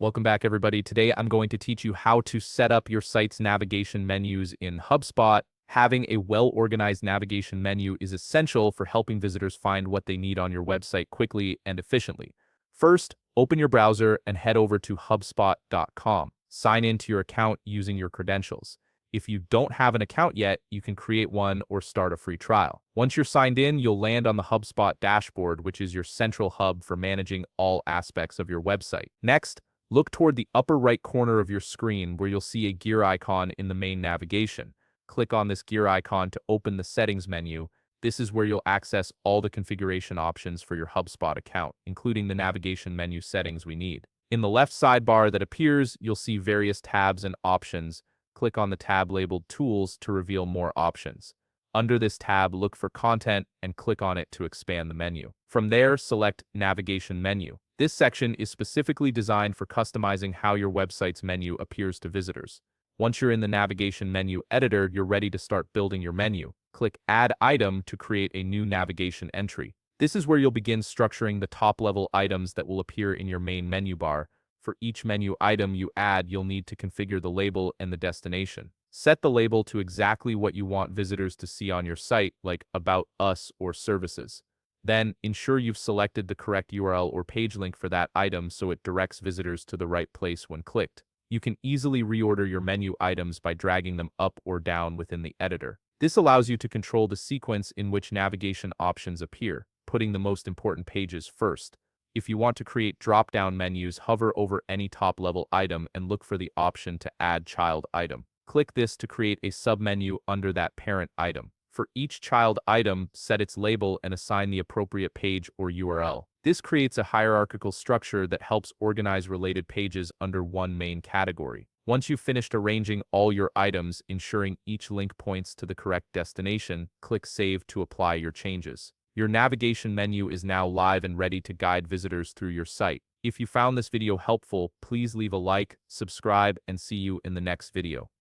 Welcome back, everybody. Today, I'm going to teach you how to set up your site's navigation menus in HubSpot. Having a well-organized navigation menu is essential for helping visitors find what they need on your website quickly and efficiently. First, open your browser and head over to HubSpot.com. Sign into your account using your credentials. If you don't have an account yet, you can create one or start a free trial. Once you're signed in, you'll land on the HubSpot dashboard, which is your central hub for managing all aspects of your website. Next, look toward the upper right corner of your screen where you'll see a gear icon in the main navigation. Click on this gear icon to open the settings menu. This is where you'll access all the configuration options for your HubSpot account, including the navigation menu settings we need. In the left sidebar that appears, you'll see various tabs and options. Click on the tab labeled Tools to reveal more options. Under this tab, look for Content and click on it to expand the menu. From there, select Navigation Menu. This section is specifically designed for customizing how your website's menu appears to visitors. Once you're in the navigation menu editor, you're ready to start building your menu. Click Add Item to create a new navigation entry. This is where you'll begin structuring the top-level items that will appear in your main menu bar. For each menu item you add, you'll need to configure the label and the destination. Set the label to exactly what you want visitors to see on your site, like About Us or Services. Then, ensure you've selected the correct URL or page link for that item so it directs visitors to the right place when clicked. You can easily reorder your menu items by dragging them up or down within the editor. This allows you to control the sequence in which navigation options appear, putting the most important pages first. If you want to create drop-down menus, hover over any top-level item and look for the option to Add Child Item. Click this to create a submenu under that parent item. For each child item, set its label and assign the appropriate page or URL. This creates a hierarchical structure that helps organize related pages under one main category. Once you've finished arranging all your items, ensuring each link points to the correct destination, click Save to apply your changes. Your navigation menu is now live and ready to guide visitors through your site. If you found this video helpful, please leave a like, subscribe, and see you in the next video.